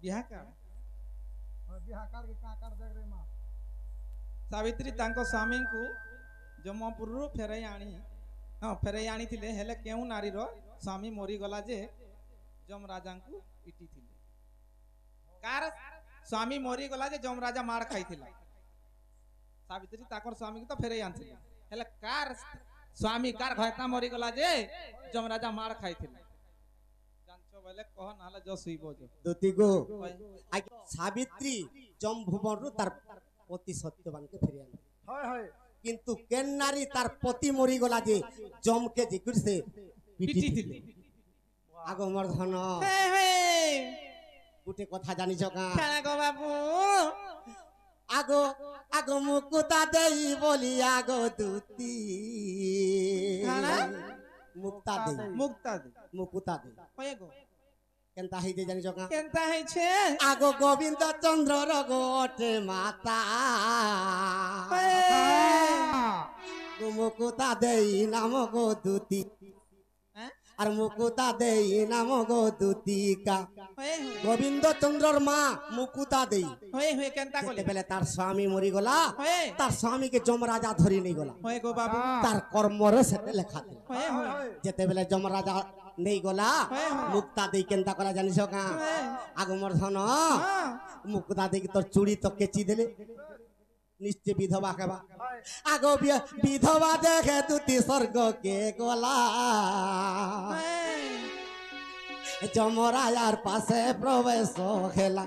बिहा का बिहा कार के का कर देख रे मां सावित्री तांको स्वामी को जमपुर फेरई आनी हाँ फेरई आनी थिले हेले केउ नारी रो स्वामी मरी गला जे जम राजा को पिटी थिले कार स्वामी मरी गला जे जम राजा मार खाई थिला सावित्री ताकर स्वामी को तो फेरई आनथि हेले कार स्वामी कार घयता मरी गला जे जम राजा मार खाई थिला जानछो बोले कह नाले जो सुइबो जो दुती गो सावित्री जम भुवन रु तार पति सत्यवान के फेरे आन हाय हाय किंतु केन नारी तार पति मरी गला जे जम के जिकुर से पिटी थिले आगो मोर धन गुटे कथा जानि जका खाना गो बाबू आगो आगो मुकुता देई बोली आगो दुती खाना मुक्ता दे मुकुता दे होय गो केनता हई दे जानि जका केनता है छे आगो गोविंद चंद्र र गोटे माता गो मुकुता देई नाम गो दुती और मुकुता देई नाम गो दुतिका गोविंद चंद्रर माँ मुकुता देई होय होय केनता कोले बेले तार स्वामी मरी गला तार स्वामी के जमराजा धरी नहीं गला होय गो बाबू तार कर्मरे सेते लेखा दे होय होय जेते बेले जमराजा नहीं गला मुक्ता देई केनता करा जानिस का आगो मोर धन मुकुता देई तोर चूड़ी तो केची देले निश्चय विधवा केबा आगो विधवा देखे दुती स्वर्ग के गला जमराजार पासे प्रवेश खेला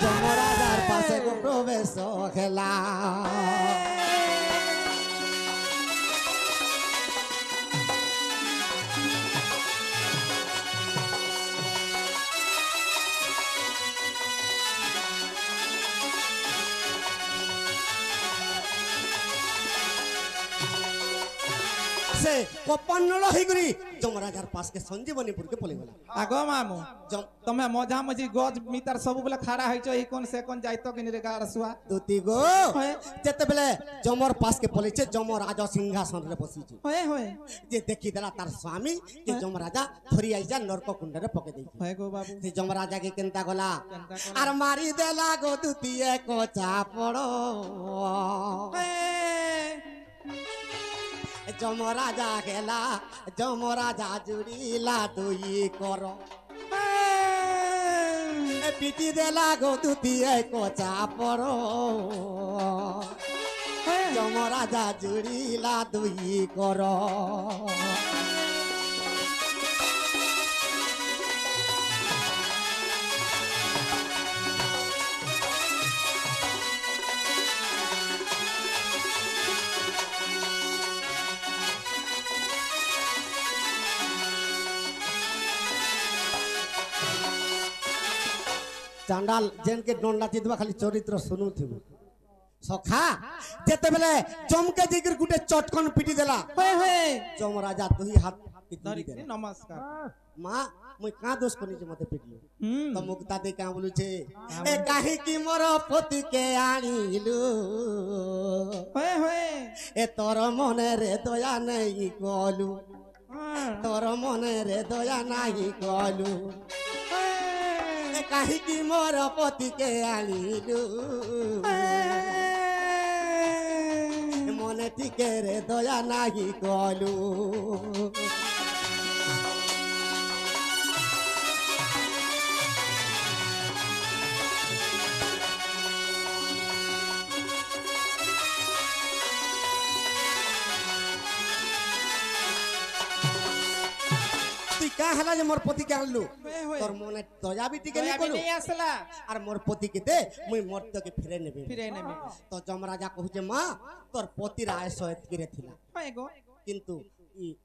जमराजार पासे को प्रवेश खेला से कोपन्नल हिगरी जमराजार पास के संजीवनीपुर के पले गला आगो मामू तमे मजा मजी गज मितर सब बेले खड़ा होई छ ई कोन से कोन जाइतो कि निरे गारसुआ दुती गो जेते बेले जमर पास के पले छे जमराजा सिंहासन रे बसी छे होय होय जे देखि देला तार स्वामी के जमराजा थरी आइ जा नरक कुंड रे पके देई होय गो बाबू से जमराजा के केनता गला आर मारी देला गो दुती एको चापड़ो जमराजा गेला जमराजा जुड़ीला दुई करो पिटी देला गो दुती एको चापड़ो जमराजा जुड़ीला दुई करो चांडाल जेन के डोंडा चितवा खाली चरित्र सुनु थिबो सखा जेते बेले चमके जिगर गुटे चटकन पिटी देला होय होय जमराजा दुही हाथ धरि पिटी देला नमस्कार मां मुई का दोष कोनी जे मते पिटली तो मुक्ता दे का बोलु छे ए काहे की मोर पति के आनिलु होय होय ए तोर मने रे दया नहीं कलु तोर मने रे दया नहीं कलु काहे की मोर पति के आनिलु मने टिके रे दया नहीं कलु का हला जे मोर पति के आनलु तोर मने दया भी टिके नहीं कलु नहीं आसला और मोर पति के दे मुई मर्द के फिरे नेबे तो जमराजा कहू जे मां तोर पति राय सहित गिरे थिला होय गो किंतु ई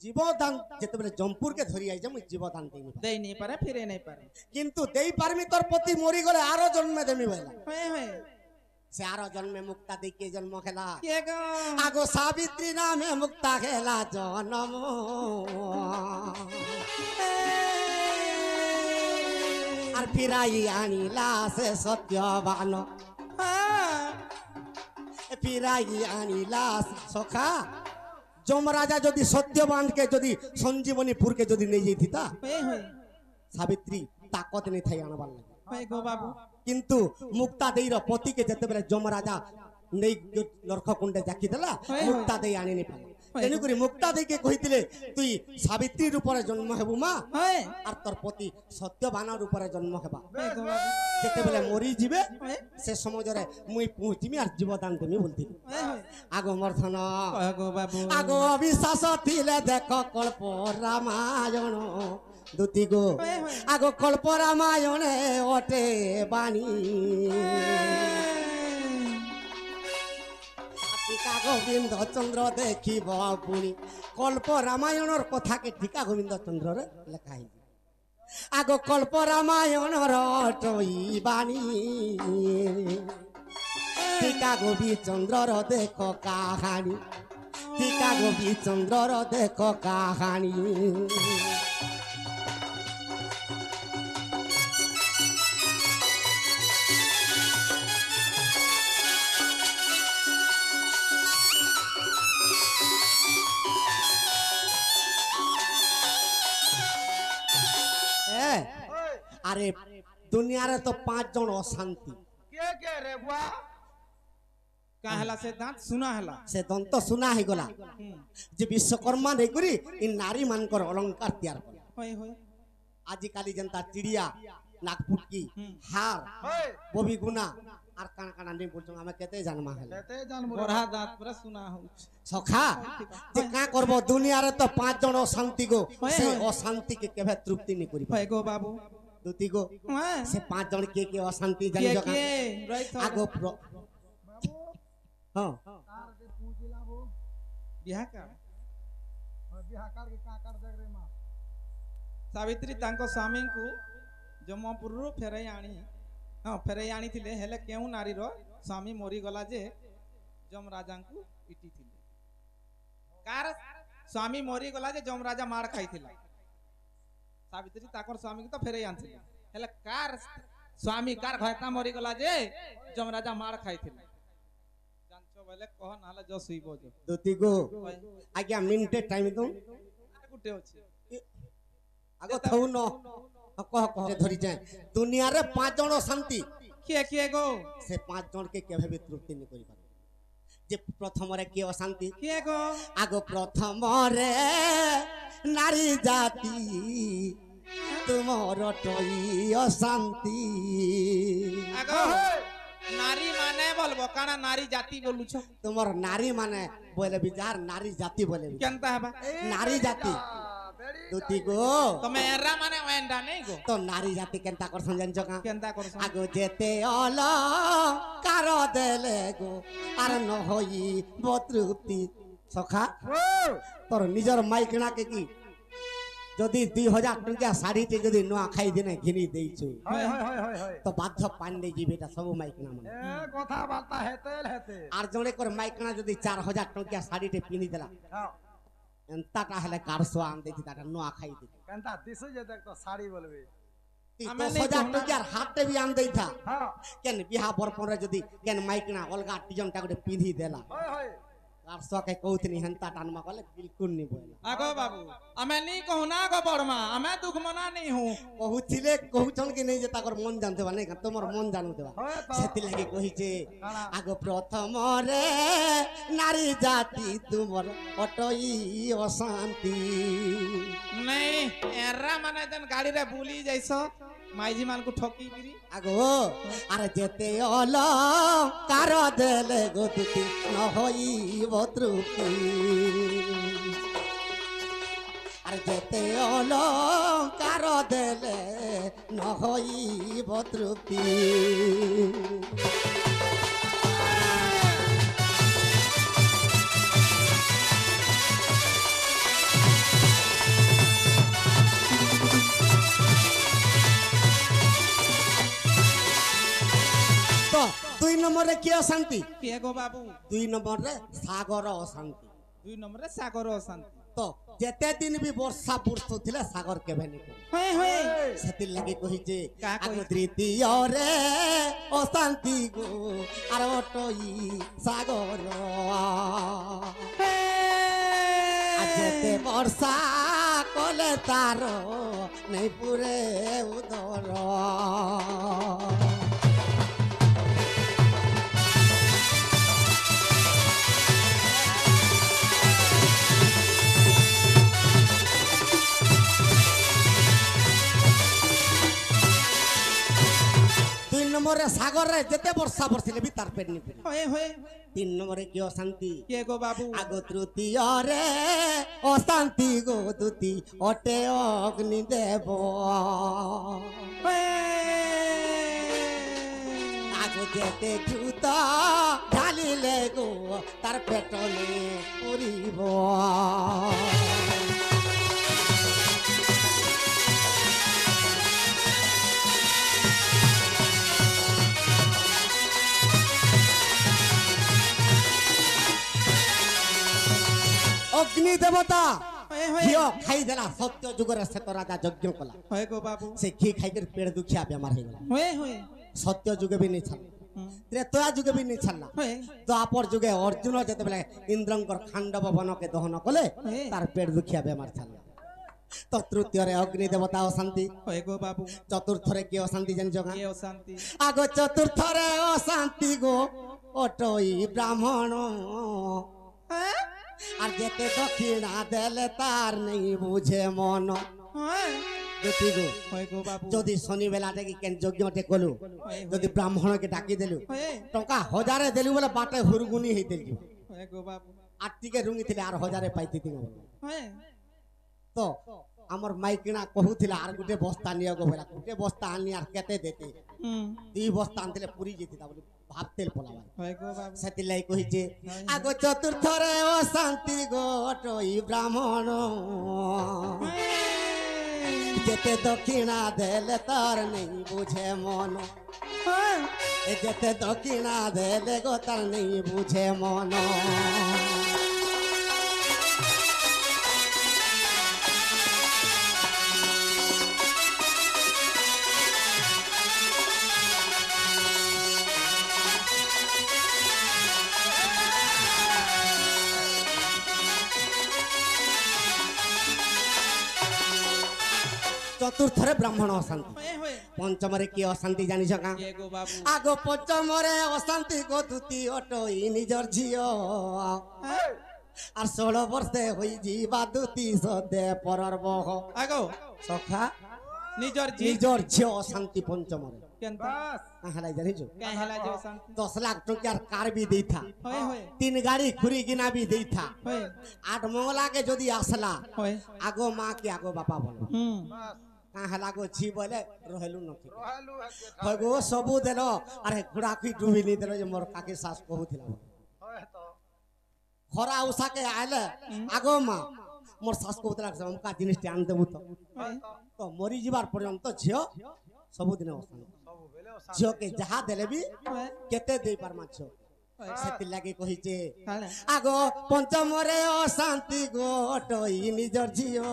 जीवदान जेते बेले जमपुर के धरि आइ जे मुई जीवदान देई नहीं पारे फिरे नहीं पारे किंतु देई पारमी तोर पति मरि गले आरो जन्म देमी बोला होय होय से आरो जन्म मुक्ता दे के जन्म खेला के गो आगो सावित्री नामे मुक्ता खेला जन्म और फिराई आनिला से सत्यवान फिराई आनिला सखा जमराजा जदि सत्यवान के जदि संजीवनीपुर के जदि नहीं जाइथिता सावित्री ताकत नहीं थाई आनबार लगे ହଏ ଗୋ ବାବୁ କିନ୍ତୁ ମୁକ୍ତା ଦେଇର ପତିକେ ଯେତେବେଳେ ଯମରାଜା ନେଇ ଲର୍ଖକୁଣ୍ଡେ ଜାକିଦେଲା ମୁକ୍ତା ଦେଇ ଆଣିନି ପାରେ ତେଣୁକରି ମୁକ୍ତା ଦେଇକେ କହିଥିଲେ ତୁଇ ସାବିତ୍ରୀ ରୂପରେ ଜନ୍ମ ହେବୁ ମା ହଏ আর তোর পতি সত্যবান রূপরে জন্ম হেবা ହଏ ଗୋ ବାବୁ যেতেবেলে মরি যাবে হଏ সে সমୟରେ মুই পৌঁছিমি আর জীবদান দেমি বলଥିଲି হଏ হଏ আগ মর্ধন হଏ ଗୋ ବାବୁ আগ অবিশ্বাস থিলে দেখ কল্প রামায়ণ দুতি গো হয়ে, হয়ে। আগ কল্প রামায়ণে ওটে বাণী টিকা গোবিন্দ চন্দ্র দেখিব পুনি কল্প রামায়ণর কথাকে টিকা গোবিন্দ চন্দ্ররে লেখা হয়েছে আগ কল্প রামায়ণর টই বাণী টিকা গোবিন্দ চন্দ্রর দেখ কাহানি টিকা গোবিন্দ চন্দ্রর দেখ কাহানি আরে দুনিয়ারে তো 5 জন অশান্তি কে রে বুয়া কা হেলা সে দাঁত সুনা হেলা সে দন্ত সুনা হয়ে গলা যে বিশ্বকর্মা নেই করি ই নারী মানকর অলঙ্কার তৈয়ার করে হয়ে হয়ে আজিকালি যেনতা চিড়িয়া নাগপুটকি হার ওই ববি গুনা আর কানা কানা নেই বলছো আমি কেতে জানমা হেলে কেতে জানবো বড়া দাঁত পুরা সুনা হচ্ছে সখা যে কা করব দুনিয়ারে তো 5 জন অশান্তি গো হয়, সে হয়। অশান্তি কে কেবে তৃপ্তি নি করি হয়ে গো বাবু দুতি গো হ্যাঁ সে 5 জন কে অশান্তি জানি কে জকা কে রাইট আগো হ্যাঁ कार के पूछला वो বিহা কা बिहा कार के का कर देख रे मां ସାବିତ୍ରୀ ତାଙ୍କ ସ୍ୱାମୀଙ୍କୁ ଜମପୁରରୁ ଫେରାଇ ଆଣି ହଁ ଫେରାଇ ଆଣିଥିଲେ ହେଲେ କେଉଁ ନାରୀର ସ୍ୱାମୀ ମରିଗଲା ଯେ ଯମରାଜାଙ୍କୁ ପିଟିଥିଲେ କାର ସ୍ୱାମୀ ମରିଗଲା ଯେ ଯମରାଜା ମାଡ଼ ଖାଇଥିଲା ସାବିତ୍ରୀ ତାଙ୍କର ସ୍ୱାମୀକୁ ତ ଫେରାଇ ଆଣିଥିଲେ ହେଲେ କାର ସ୍ୱାମୀ କାର ଘରଟା ମରିଗଲା ଯେ ଯମରାଜା ମାଡ଼ ଖାଇଥିଲେ ଜାଣିଛ ବୋଲେ କହ ନହେଲେ ଯ ଶୁଇବ ଯ দুতি গো আজ্ঞা মিনিটে টাইম দઉં ଗୋଟେ ଅଛି আগো থৌ ন কহ কহ ধরি যায় দুনিয়ারে 5 জন শান্তি କିଏ କିଏ গো সে 5 জন কে কেবে বি তৃপ্তি নি করি পারে যে প্রথমরে কি অশান্তি କିଏ গো আগো প্রথমরে নারী জাতি তোমার টই অশান্তি আগ নারী মানে বলবো কানা নারী জাতি বলুছ তোমার নারী মানে বলে বিজার নারী জাতি বলে কেনতা হেবা নারী জাতি দুতি গো তমে এরা মানে ওয়েন্ডা নেই গো তো নারী জাতি কেনতা করছন জানছ কা কেনতা করছ আগো যেতে অল কার দেলে গো আর নহই বতৃপ্তি সখা তোর নিজর মাইকনা কে কি যদি 2000 টাকা শাড়িতে যদি নোয়া খাই দিনে ঘিনি দেইছো হয় হয় হয় হয় হয় তো বাধ্য পান্ডে জিবেটা সব মাইকনা মানে এ কথা বার্তা হেতে আর জনে কর মাইকনা যদি 4000 টাকা শাড়িতে পিনি দেলা হ্যাঁ এন্তাটা হলে কারসো আন দেই তাটা নোয়া খাই দি কেনতা দিছু যে দেখ তো শাড়ি বলবে 10000 টাকার হাতে বি আন দেই থা হ্যাঁ কেন বিহা বরপরে যদি কেন মাইকনা অলগা টিজনটা করে পিনি দেলা হয় হয় কারসো কে কৌতনি হেনতা টানমা কলে বিলকুল নি বইলা আগো বাবু আমি নি কহু না গো বড়মা আমি দুঃখ মনা নেই হু কহুছিলে কহুছন কি নেই যে তাকর মন জানতে বা নাই তোমার মন জানু দেবা হয় তো সেতি লাগি কহিছে কানা আগ প্রথমরে নারী জাতি তোমার অটই অশান্তি নেই এরা মানে দেন গাড়ি রে বুলি যাইছ মাইজি মানকু ঠকি গিরি আগো আরে যেতে অল কার দেলে গতি নহইব তৃপ্তি আরে যেতে অল কার দেলে নহইব তৃপ্তি তো 2 নম্বরে কি অশান্তি কিয়ে গো বাবু 2 নম্বরে সাগর অশান্তি 2 নম্বরে সাগর অশান্তি তো যেতে দিন বি বর্ষা বুর্ষু থিলে সাগর কেবে নি হয়ে হয়ে সেতির লাগি কহিছে কা আগ কহিছে? তৃতীয়রে অশান্তি গো আর অটই সাগর আর যেতে বর্ষা কলে তার নেই পুরে উদর ପ୍ରେମରେ ସାଗରରେ ଯେତେ ବର୍ଷା ବର୍ଷିଲେ ବି ତାର ପେଟ ନିପିଲେ ହଏ ହଏ 3 নম্বরে কি অশান্তি କିଏ ଗୋ ବାବୁ আগো তৃতীয়রে অশান্তি গো দুতি অটে অগ্নি দেব হয়ে আগো যেতে দ্রুত ঢালিলে গো তার পেটলে পুরিব অগ্নি দেবতা হয়ে হয়ে ঘিও খাইদেলা সত্য যুগরে সে তো রাজা যজ্ঞ কলা হয়ে গো বাবু সে ঘি খাইकर পেট দুখিয়া বেমার হয়ে গেল হয়ে হয়ে সত্য যুগে বি নেই ছাড়লা ত্রেতয়া যুগে বি নেই ছাড়লা হয়ে দ্বাপর যুগে অর্জুন যেতবেলে ইন্দ্রঙ্কর খান্ডব বনকে দহন কলে হয়ে তার পেট দুখিয়া বেমার ছাড়লা তো তৃতীয়রে অগ্নি দেবতা অশান্তি হয়ে গো বাবু চতুর্থরে কি অশান্তি জানিছ গা কিଏ অশান্তি আগো চতুর্থরে অশান্তি গো অটই ব্রাহ্মণ হ্যাঁ আর যেতে দক্ষিণা দেলে তার নেই বুঝে মন হ্যাঁ দুটি গো হয়ে গো বাবু যদি শনি বেলাতে কি কেন যজ্ঞতে কলু যদি ব্রাহ্মণকে ডাকি দেলু হয়ে টঙ্কা হজারে দেলু বলে বাটে হুরগুনি হইতে যাব হয়ে গো বাবু আর টিকে রুঙি থিলে আর হজারে পাইতে দিব হয়ে তো আমার মাইকিনা কহুଥିଲା আর গুটে বস্তা নিয়ে গো বেলা গুটে বস্তা আনি আর কেতে দেতে দুই বস্তা আনলে পুরি যেতে তা বলে ভাবতেল পলাবা হয়ে গো বাবু সেতিলাই কহিছে আগো চতুর্থরে অশান্তি গোটই ব্রাহ্মণ যেতে দক্ষিণা দেলে তার নেই বুঝে মন হ্যাঁ যেতে দক্ষিণা দেলে গো তার নেই বুঝে মন চতুর্থরে ব্রাহ্মণ অশান্তি হয়ে হয়ে পঞ্চমরে কি অশান্তি জানিছ কা কিଏ গো বাবু আগো পঞ্চমরে অশান্তি গো দুতি অটই নিজর ঝিও হ্যাঁ আর 16 বর্ষে হই ଯିବା দুতি সদে পরর বহ আগো সখা নিজর জি নিজর ঝিও অশান্তি পঞ্চমরে কেনতা কাহালাই জানিছ কে হেলা যে অশান্তি 10 লাখ টাকার কার বি দেইথা হয়ে হয়ে 3 গাড়ি খুরি গিনা বি দেইথা হয়ে 8 মঙ্গলাকে যদি আসলা হয়ে আগো মা কি আগো বাপা বল বাস কাহালা গো ঝি বলে রহেলু নথি রহালু হাতে হয় গো সবু দেল আরে ঘোড়াকি ডুবি নি দেল যে মোর কাকি শাস কহুଥିଲା হয় তো খরা উষাকে আইলে আগো মা মোর শাস কহুଥିଲା আমকা জিনিসটি আন দেবু তো মরি যাবার পর্যন্ত ঝিও ସବୁଦିନ ଅଶାନ୍ତି ସବୁବେଳେ ଝିଅକେ ଯାହା ଦେଲେ ବି হয়ে କେତେ ଦେଇ ପାରମା ଝିଅ ସେଥିଲାଗି କହିଛେ তাহলে ଆଗ ପଞ୍ଚମରେ ଅଶାନ୍ତି ଗୋଟଇ ନିଜର ଝିଅ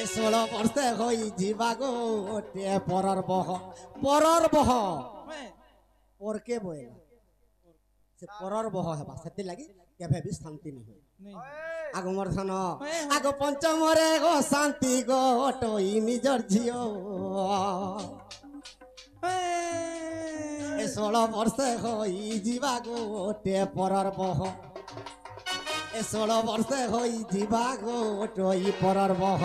ଏ 16 ବର୍ଷ ହୋଇ ଯିବା ଗୋଟେ ପରର ବହ হয়ে ପରକେ ବଏଲା ସେ ପରର ବହ ହେବା ସେଥିଲାଗି କେବେ ବି ଶାନ୍ତି ନାହିଁ ହୁଏ নেই আগ মোর ধন আগ পঞ্চমরে গো শান্তি গোটই নিজর ঝিও এ 16 বর্ষে হই ଯିବା গোটে পরর বহ এ 16 বর্ষে হই ଯିବା গোটই পরর বহ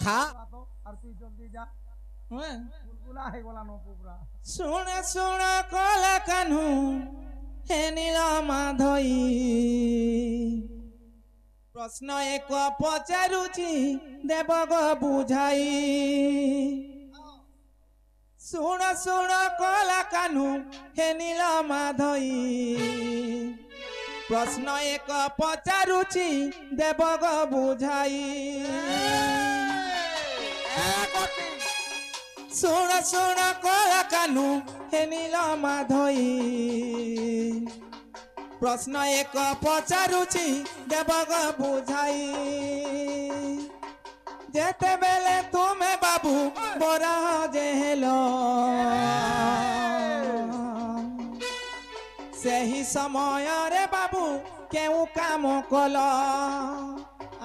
খা তো আর তুই জলদি যা হয়ে বুলবুলা হয়ে গলা নো পুরা শুনে শুনে কলা কানু হে নীল মাধই প্রশ্ন এক পচারুছি দেব গো বুঝাই শুণ শুণ কলা কানু হে নীল মাধই প্রশ্ন এক পচারুছি দেব গো বুঝাই শুণ শুণ কলা কানু হে নীল মাধই প্রশ্ন এক পচারুছি দেব গো বুঝাই যেতেবেলে তুমি বাবু বরা যে হেল ସେହି ସମୟରେ ବାବୁ କେଉଁ କାମ କଲ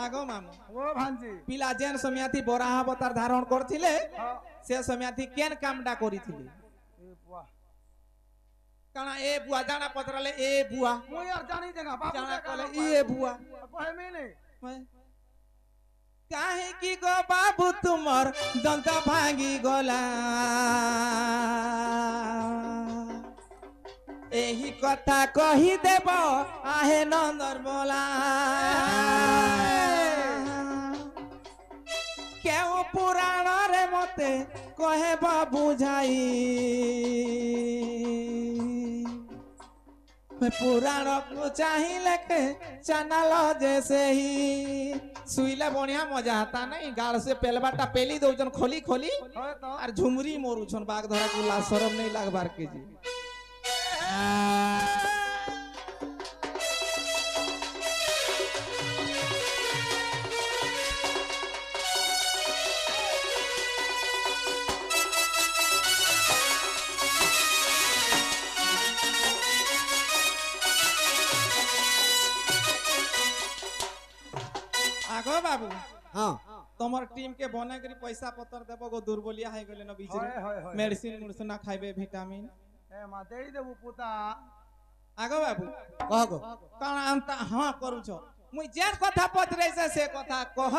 ଆଗ ମାମୁ ও ভাঞ্জি ପିଲା ଯେନ୍ ସମିଆଥି ବରା ଅବତାର ଧାରଣ କରିଥିଲେ হ্যাঁ ସେ ସମିଆଥି କେନ୍ କାମଟା କରିଥିଲେ এ বুয়া କାଣା ଏ ବୁଆ ଜାଣା ପଚରାଲେ ଏ ବୁଆ মুই আর জানি দেগা বাবু ଜାଣା দেখা କଲେ ই ଇଏ ବୁଆ কহেমি নে କାହିଁକି ଗୋ ବାବୁ ତୁମର ଦନ୍ତ ଭାଙ୍ଗି ଗଲା ଏହି କଥା କହିଦେବ ଆହେ ନନ୍ଦରମଲା କେଉଁ ପୁରାଣରେ ମତେ କହିବ ବୁଝାଇ ପୁରାଣକୁ ଚାହିଁଲେ କେ ଚାନାଲ ଯେ ସେହି শুইলে বনিয়া মজা হাতা নাই গাল সে পেলবাটা পেলি দউছন খোলি খোলি হয় তো আর ঝুমরি মরুছন বাঘ ধরা কুলা শরম নেই লাগবার কেজি আগো বাবু হ্যাঁ তোমার টিম কে বনে করি পয়সা পত্র দেব গো দুর্বলিয়া হয়ে গেলে না বিচরে হয় হয় হয় মেডিসিন মেডিসিন না খাইবে ভিটামিন এ মা দেই দেবু পুতা আগো বাবু কহ গো কারণ আনতা হ্যাঁ করুছ মুই যে কথা পত্রাইছে সে কথা কহ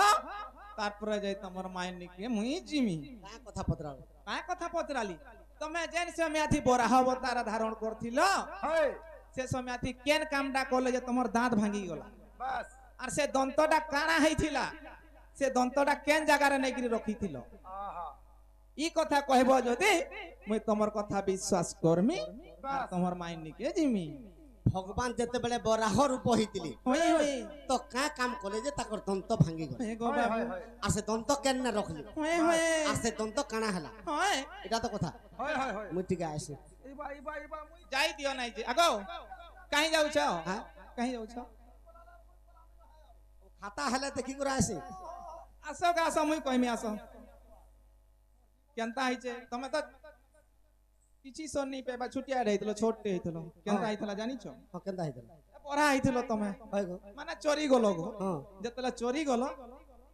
তারপরে যাই তোমার মায়ের নিকে মুই জিমি কা কথা পত্রাও কায় কথা পত্রালি তুমি যেন সময়থি বরাহ অবতার ধারণ করছিল হয় সে সময়থি কেন কামটা করলে যে তোমার দাঁত ভাঙি গলা বাস আর সে দন্তটা কাଣା হইছিলা সে দন্তটা কেন জায়গারে নেইকি রখিছিল আহা ই কথা কহব যদি মুই তোমার কথা বিশ্বাস করমি আর বাস তোমার মাইন নিকে জিমি ভগবান যেতেবেলে বরাহ রূপ হইতিলি হই হই তো কা কাম কলে যে তাকর দন্ত ভাঙ্গি গল হে গো হয় বাবু হয় হয় আর সে দন্ত কেন না রখলি হই হই আর সে দন্ত কানা হেলা হই এটা তো কথা হয় হয় হয় মুই ঠিক আছে ইবা ইবা ইবা মুই যাই দিও নাই যে আগো কাহি যাউছ হ্যাঁ কাহি যাউছ খাতা হেলে দেখি করে আসে আসো গা আসো মুই কইমি আসো কেনতা হইছে তুমি তো কিছু সন্নি পেবা ছুটিয়া রইছিল ছোটতে হইছিল কেনতা হইতলা জানিছো কেনতা হইতল পড়া হইছিল তুমি হয় গো মানে চোরি গলো গো হ্যাঁ যেতলা চোরি গলো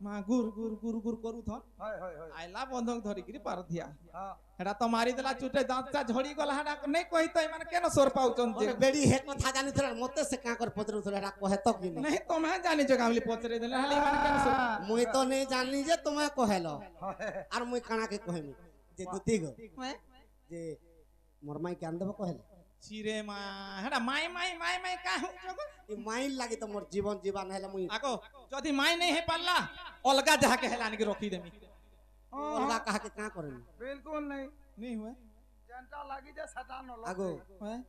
মা গুর গুর গুর গুর করুথন হয় হয় হয় আইলা বন্ধক ধরিকিরি পার দিয়া হ্যাঁ হেডা তো মারি দেলা চুটে দাঁতটা ঝড়ি গলা হেডা নাই কইতো মানে কেন সর পাউছন যে ওরে বেড়ি হে কথা জানি থরা মতে সে কা কর পত্র থরা রা কহে তো কি নাই নাই তুমি জানিছো গামলি পচরে দেলে হালি মানে কেন সর মুই তো নেই জানি যে তুমি কহেল হয় আর মুই কানা কে কহেমি যে দুতি গো হ্যাঁ যে মোর মাই কেন দেব কহেল চিরে মা হেডা মাই মাই মাই মাই কা হুছো গো এই মাইল লাগি তো মোর জীবন জীবন হেলে মুই আগো যদি মাই নাই হে পারলা অলগা যাহাকে হেলানি রখি দেমি অলগা কাহা কে কা করেনি बिल्कुल नहीं নি হুয়া जेंटा लागी जे सटा न लो আগো হ্যাঁ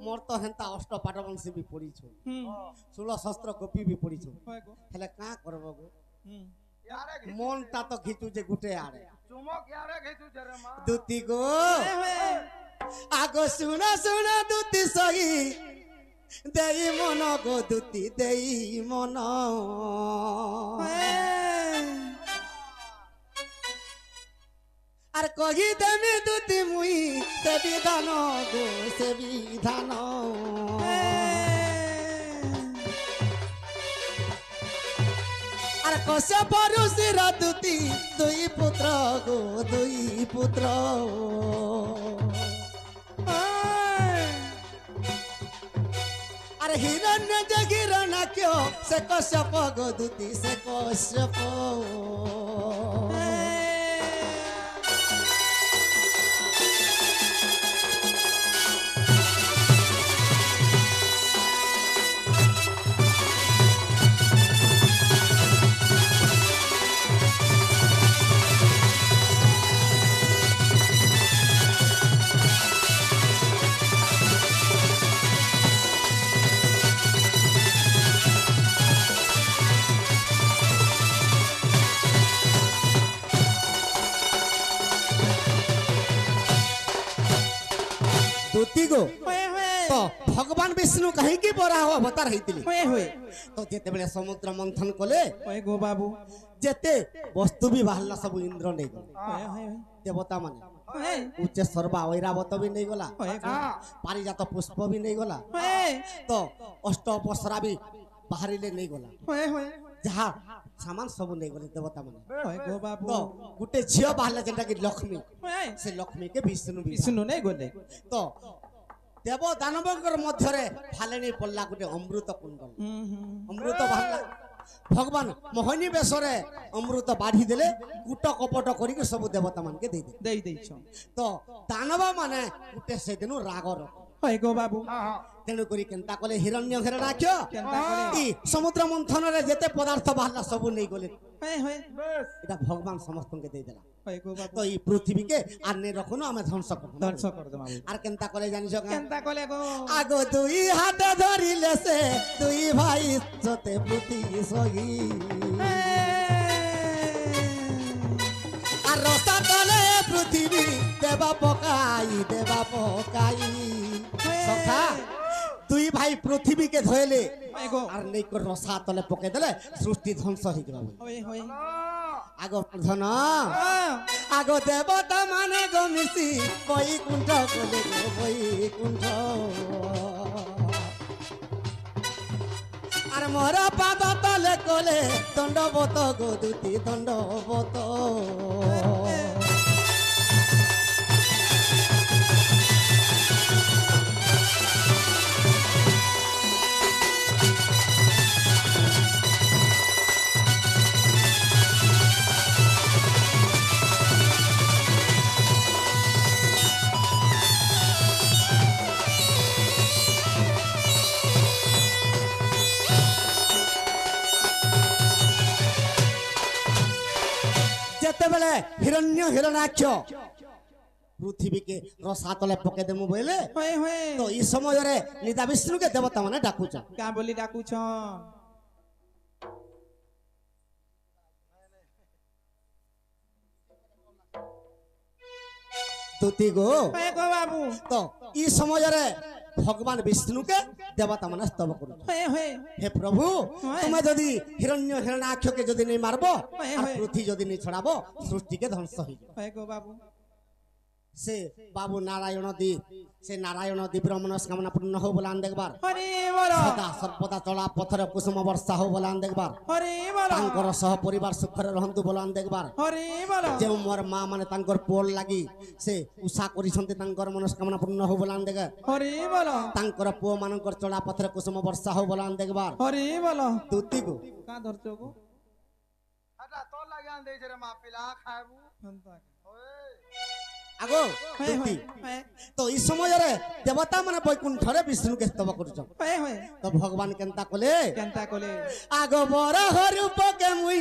মোর তো হেনতা অষ্ট পাটবংশী বি পড়িছো হুম 16 শস্ত্র কপি বি পড়িছো হয় গো হেলে কা করব গো হুম यारे মনটা তো খিচু যে গুটে আরে चुमक यारे घेचू जरे मां দুতি গো আগো শুনা শুনা দুতি সহি দেই মন গো দুতি দেই মন আর কহি দেমি দুতি মুই সে বিধান গো সে বিধান আর কসে পরুষির দুতি দুই পুত্র গো দুই পুত্র আর হিরণ্য যে হিরণ্যাক্ষ সে কশ্যপ গো দুতি সে কশ্যপ দুতি গো তো ভগবান বিষ্ণু কাহিকি বরাহ অবতার হইতিলি হয়ে হয়ে তো যেতেবেলে সমুদ্র মন্থন কলে হয়ে গো বাবু যেতে বস্তু বি বাহারলা সব ইন্দ্র নেই গল হয়ে হয়ে দেবতা মানে হয়ে উচ্চে সর্বা ঐরাবত ବି ନେଇଗଲା হয়ে ପାରିଜାତ ପୁଷ୍ପ ବି ନେଇଗଲା হয়ে ତ ଅଷ୍ଟ ଅପସରା ବି ବାହାରିଲେ ନେଇଗଲା হয়ে হয়ে ଯାହା ସାମାନ ସବୁ ନେଇଗଲେ ଦେବତା ମାନେ হয়ে গো বাবু ତ ଗୋଟେ ଝିଅ ବାହାରିଲା ଯେନ୍ଟା କି ଲକ୍ଷ୍ମୀ হয়ে ସେ ଲକ୍ଷ୍ମୀକେ ବିଷ୍ଣୁ ବି বিষ্ণু নেই গলে ତ ଦେବ ଦାନବଙ୍କର ମଧ୍ୟରେ ଫାଲେଣି ପଡିଲା ଗୋଟେ ଅମୃତ କୁଣ୍ଡଳ ଅମୃତ ବାହାରିଲା ଭଗବାନ ମୋହିନୀ ବେଶରେ ଅମୃତ ବାଢି ଦେଲେ କୁଟ କପଟ କରିକି ସବୁ ଦେବତା ମାନକେ ଦେଇଦେଲେ দেই দেইছ ତ ଦାନବ ମାନେ ଗୋଟେ ସେଦିନ ରାଗର হয়ে গো বাবু হ্যাঁ হ্যাঁ ତେଣୁ କରି କେନ୍ତା କଲେ ହିରଣ୍ୟ ହିରଣାକ୍ଷ কেনতা করে ଇ ସମୁଦ୍ର ମନ୍ଥନରେ ଯେତେ ପଦାର୍ଥ ବାହାରିଲା ସବୁ ନେଇଗଲେ হয়ে হয়ে বেশ এটা ভগবান সমস্তকে ଦେଇଦେଲା হয়ে গো বাবু তো এই পৃথিবীকে আর নেই রখুন আমি ধ্বংস করব ধ্বংস করে দেব বাবু আর কেনতা করে জানিস কেনতা কলে গো আগ দুই হাত ধরিলে সে দুই ভাই সতে প্রতি সহি আর রসা তলে পৃথিবী দেবা পকাই সখা দুই ভাই পৃথিবীকে ধইলে হয়ে গো আর নেই করে রসা তলে পকাই দেলে সৃষ্টি ধ্বংস হয়ে গেল হয়ে হয়ে আগ ধন আগ দেবতা মানে গো মিশি বৈকুণ্ঠ কলে গো বৈকুণ্ঠ আর মোর পাদ তলে কলে দণ্ডবত গো দুটি দণ্ডবত যেতেবেলে হিরণ্য হিরণাক্ষ পৃথিবীকে রসা তলে পকে দেমু বইলে হয়ে হয়ে তো এই সমୟରେ নিদা বিষ্ণুকে দেবতা মানে ডাকুছ কা বলি ডাকুছ তুতি গো হয়ে গো বাবু তো এই সমୟରେ ভগবান বিষ্ণুকে দেবতা মানে স্তব করুছ হয়ে হয়ে হে প্রভু হয়। তুমি যদি হিরণ্য হিরণাক্ষকে যদি নেই মারব হয়, আর হয়। পৃথিবী যদি নেই ছড়াব সৃষ্টিকে ধ্বংস হয়ে যাবে হয়ে গো বাবু সে বাবু নারায়ণ দ্বীপ সে নারায়ণ দ্বীপের মনস্কামনা পূর্ণ হোক বলে আন দেখবার হরি বল সদা সর্বদা চলা পথরে কুসুম বর্ষা হোক বলে আন দেখবার হরি বল তাঙ্কর সহ পরিবার সুখরে রহন্তু বলে আন দেখবার হরি বল যে মোর মা মানে তাঙ্কর পুଅর লাগি সে উষা କରିଛନ୍ତି তাঙ্কর মନସ୍କାମନା ପୂର୍ଣ୍ଣ ହଉ ବୋଲେ ଆନ୍ ଦେଖ হরি বল ତାଙ୍କର ପୁଅ ମାନଙ୍କର ଚଳା ପଥରେ କୁସୁମ ବର୍ଷା ହଉ ବୋଲେ ଆନ୍ ଦେଖବାର হরি বল ତୁତିକୁ কা ধরছ গো হাটা তোর লাগে আন দেইছে রে মা পিলা খাইবু কেনতা ওই আগ হয়ে ତୁତି হয়ে তো এই সমୟରେ দেবতা মানে বৈকুণ্ঠরে বিষ্ণুকে স্তব କରୁଛନ୍ হয়ে হয়ে তো ভগবান কেনতা কলে কেনতা কলে আগ বর হরূপকে মুই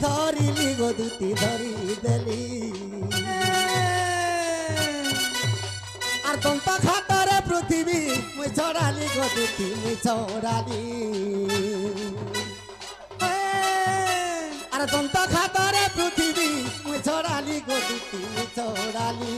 ধরিলি গো দুতি ধরি দেলি আর দন্ত খাতরে পৃথিবী মুই ছড়ালি গো দুতি মুই ছড়ালি আর দন্ত খাতরে পৃথিবী মুই ছড়ালি গো দুতি মুই ছড়ালি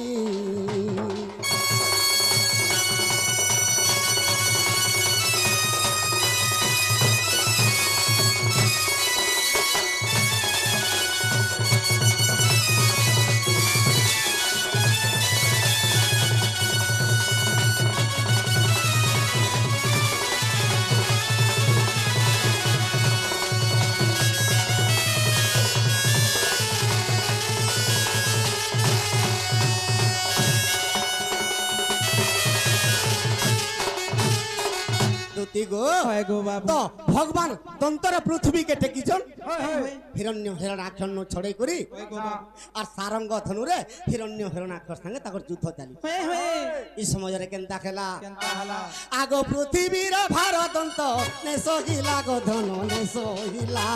দুতি গো হয় গো বাবু তো ভগবান দন্তর পৃথিবীকে টেকিছন হয় হয় হিরণ্য হিরণাক্ষণ ছড়াই করি হয় গো বাবু আর সারঙ্গ ধনুরে হিরণ্য হিরণাক্ষর সঙ্গে তাকর যুদ্ধ চালি হয় হয় এই সমୟରେ কেনতা খেলা কেনতা হলা আগ পৃথিবীর ভার দন্ত নে সহিলা গো ধন নে সহিলা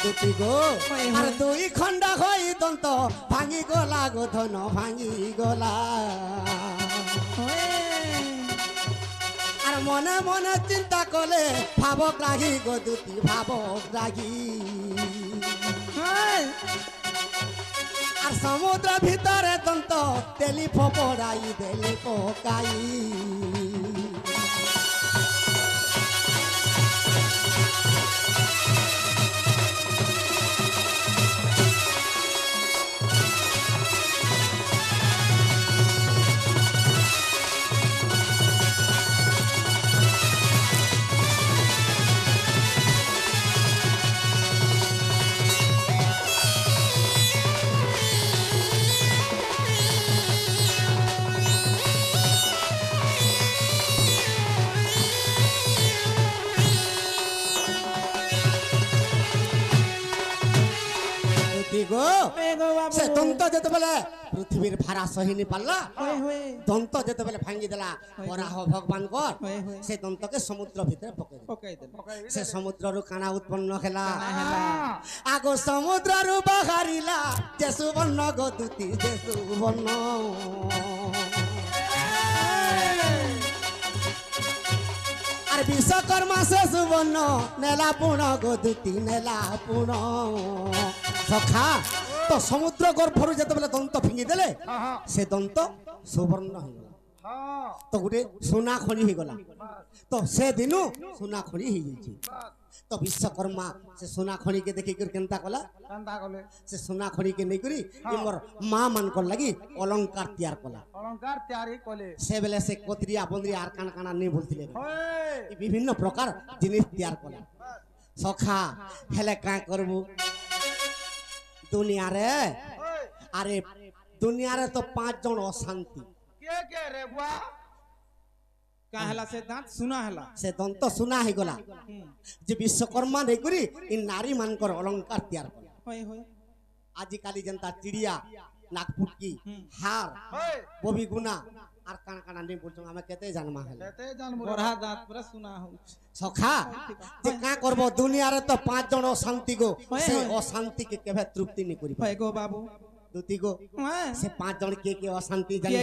দুটি গো হয়, আর হয়। দুই খণ্ড হই দন্ত ভাঙি গলা গো ধন ভাঙি গলা আর মনে মনে চিন্তা করলে ভাবক রাগি গো দুটি ভাবক রাগি আর সমুদ্র ভিতরে দন্ত তেলি ফপড়াই দেলি পকাই দন্ত যেতবেলে পৃথিবীর ভাড়া সহিনি পারলা হয়ে হয়ে দন্ত যেতবেলে ভাঙ্গি দেলা বরাহ ভগবান কর হয়ে হয়ে সে দন্তকে সমুদ্র ভিতরে পকাই দেলা পকাই দেলে সে সমুদ্ররু কানা উৎপন্ন হেলা হেলা আগো সমুদ্ররু বাহারিলা যে সুবর্ণ গদুতি যে সুবর্ণ আর বিশ্বকর্মা সে সুবর্ণ নেলা পুণ গদুতি নেলা পুণ সখা তো সমুদ্র গর্ভরু যেতবেলে দন্ত ফিঙ্গি দেলে हाँ हाँ সে দন্ত সুবর্ণ হয়ে हाँ তো গোটে সোনা খনি হয়ে গলা তো সে দিনু সোনা খনি হয়ে যাইছে তো বিশ্বকর্মা সে সোনা খনিকে দেখি করে কেনতা কলা केंता कले সে সোনা খনিকে নেই করি মোর মা মানকর লাগি অলংকার তৈয়ার কলা अलंकार तैयारी कले সে বেলে সে কতরিয়া বন্দরিয়া আর কানা কানা নেই বলছিলে ओए এই বিভিন্ন প্রকার জিনিস তৈয়ার কলা সখা হেলে কাঁ করবু দুনিয়ারে ओए আরে দুনিয়ারে তো 5 জন অশান্তি के रे बुआ কা হেলা সে দাঁত সুনা হেলা সে দন্ত সোনা হয়ে গলা যে বিশ্বকর্মা নেই করি এই নারী মানকর অলংকার তৈয়ার কলা হয়ে হয়ে আজিকালি যেনতা চিড়িয়া নাগপুটকি হার ओए ববি গুনা আর কানা কানা নেই বলছো আমি কেতে জানমা হেলে कहते जान বড়া দাঁত পুরা সুনা হচ্ছে সখা যে কা করব দুনিয়ারে তো 5 জন অশান্তি গো হয়, সেই হয়। অশান্তিকে কেবে তৃপ্তি নি করি হয়ে গো বাবু দুতি গো হ্যাঁ সে 5 জন কে অশান্তি জানি